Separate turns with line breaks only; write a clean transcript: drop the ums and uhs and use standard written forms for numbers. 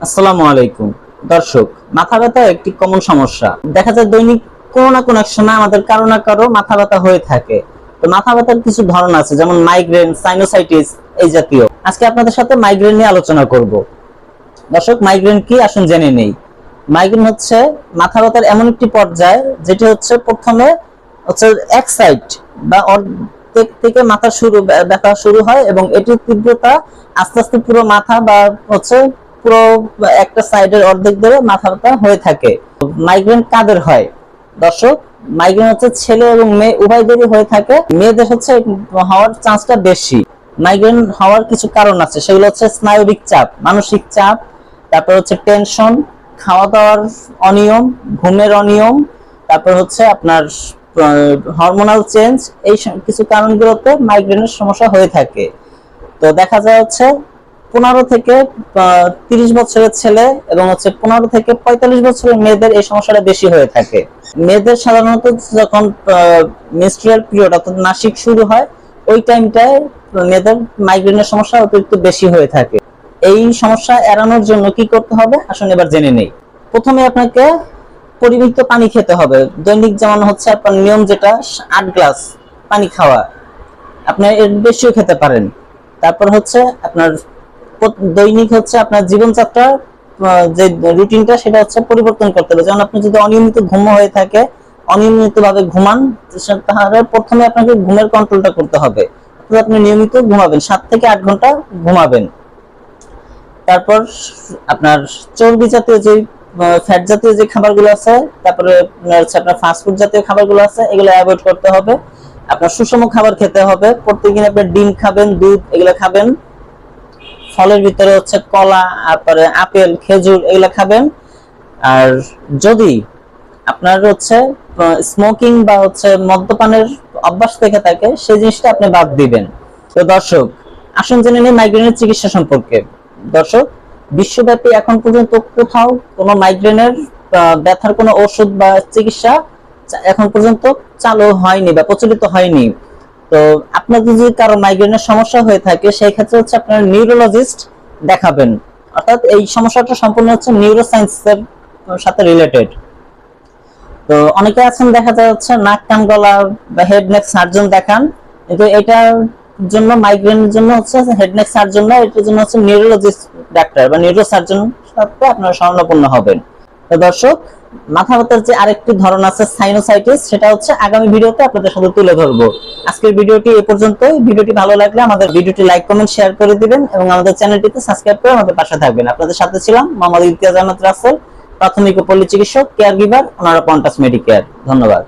আসসালামু আলাইকুম দর্শক, মাথা ব্যথা একটি কমন সমস্যা। দেখা যায় দৈনিক কোনো না কোনো এক সময় আমাদের কারো না কারো মাথা ব্যথা হয়ে থাকে। তো মাথা ব্যথার কিছু ধরন আছে, যেমন মাইগ্রেন, সাইনোসাইটিস এই জাতীয়। আজকে আপনাদের সাথে মাইগ্রেন নিয়ে আলোচনা করব। দর্শক, মাইগ্রেন কি আসুন জেনে নেই। মাইগ্রেন হচ্ছে মাথা ব্যথার এমন একটি পর্যায় যেটি হচ্ছে প্রথমে হচ্ছে এক সাইড বা অর্ধেক থেকে মাথা ব্যথা শুরু হয় এবং এটির তীব্রতা আস্তে আস্তে পুরো মাথা বা হচ্ছে পুরো একটা সাইডের অর্ধেক ধরে মাথা ব্যথা হয়ে থাকে। মাইগ্রেন কাদের হয় দর্শক? মাইগ্রেন হচ্ছে ছেলে এবং মেয়ে উভয়দেরই হয়ে থাকে। মেয়েদের হচ্ছে হওয়ার চান্সটা বেশি। মাইগ্রেন হওয়ার কিছু কারণ আছে, সেগুলো হচ্ছে স্নায়বিক চাপ, মানসিক চাপ, তারপর হচ্ছে টেনশন, খাওয়া দাওয়ার অনিয়ম, ঘুমের অনিয়ম, তারপর হচ্ছে আপনার হরমোনাল চেঞ্জ। এই কিছু কারণগুলোতে মাইগ্রেনের সমস্যা হয়ে থাকে। তো দেখা যায় হচ্ছে 15 থেকে 30 বছরের ছেলে এবং হচ্ছে 15 থেকে 45 বছরের মেয়েদের এই সমস্যাটা বেশি হয়ে থাকে। মেয়েদের সাধারণত যখন মেনস্ট্রুয়াল পিরিয়ড অর্থাৎ মাসিক শুরু হয়, ওই টাইমটায় মেয়েদের মাইগ্রেনের সমস্যা অতিরিক্ত বেশি হয়ে থাকে। এই সমস্যা এড়ানোর জন্য কি করতে হবে আসুন এবার জেনে নেই। প্রথমে আপনাকে পরিমিত পানি খেতে হবে। দৈনিক যেমন হচ্ছে আপনার নিয়ম যেটা 8 গ্লাস পানি খাওয়া, আপনি এর বেশিও খেতে পারেন। তারপর হচ্ছে আপনার দৈনিক হচ্ছে আপনার জীবনযাত্রা যে রুটিনটা সেটা হচ্ছে পরিবর্তন করতে হবে। যেমন আপনি যদি অনিয়মিত ঘুম হয়ে থাকে, অনিয়মিত ভাবে ঘুমান, তাহলে প্রথমে আপনাকে ঘুমের কন্ট্রোলটা করতে হবে। আপনি নিয়মিত ঘুমাবেন, 7 থেকে 8 ঘন্টা ঘুমাবেন। তারপর আপনার চর্বি জাতীয় যে ফ্যাট জাতীয় যে খাবারগুলো আছে, তারপরে আপনার ফাস্টফুড জাতীয় খাবারগুলো আছে, এগুলো অ্যাভয়েড করতে হবে। আপনার সুষম খাবার খেতে হবে। প্রত্যেকদিন আপনি ডিম খাবেন, দুধ এগুলো খাবেন। ফলের ভিতরে হচ্ছে কলা, তারপরে আপেল, খেজুর এগুলো খাবেন। আর যদি আপনার হচ্ছে স্মোকিং বা হচ্ছে মদ্যপানের অভ্যাস থেকে থাকে, সেই জিনিসটা আপনি বাদ দিবেন। তো দর্শক, আসুন জেনে নিই মাইগ্রেনের চিকিৎসা সম্পর্কে। দর্শক, বিশ্বব্যাপী এখন পর্যন্ত কোথাও কোনো মাইগ্রেনের ব্যথার কোনো ওষুধ বা চিকিৎসা এখন পর্যন্ত চালু হয়নি বা প্রচলিত হয়নি। তো আপনার যদি কারো মাইগ্রেনের সমস্যা হয়ে থাকে, সেই ক্ষেত্রে হচ্ছে আপনার নিউরোলজিস্ট দেখাবেন। অর্থাৎ এই সমস্যাটা সম্পূর্ণ হচ্ছে নিউরোসায়েন্সের সাথে রিলেটেড। তো অনেকে আছেন দেখা যাচ্ছে নাক কান গলা বা হেড নেক সার্জন দেখান, কিন্তু এটার জন্য মাইগ্রেনের জন্য হচ্ছে হেড নেক সার্জন না, এটার জন্য হচ্ছে নিউরোলজিস্ট ডাক্তার বা নিউরোসার্জন সাথে আপনারা শরণাপন্ন হবেন। তো দর্শক, মাথা ব্যথার যে আরেকটি ধরন আছে সাইনোসাইটিস, সেটা হচ্ছে আগামী ভিডিওতে আপনাদের সাথে তুলে ধরবো। আজকের ভিডিওটি এ পর্যন্তই। ভিডিওটি ভালো লাগলে আমাদের ভিডিওটি লাইক কমেন্ট শেয়ার করে দিবেন এবং আমাদের চ্যানেলটিতে সাবস্ক্রাইব করে আমাদের পাশে থাকবেন। আপনাদের সাথে ছিলাম মোহাম্মদ ইমতিয়াজ আহমেদ রাসেল, প্রাথমিক ও পল্লী চিকিৎসক, কেয়ার গিভার, ওনারা কন্টাস মেডিকেয়ার। ধন্যবাদ।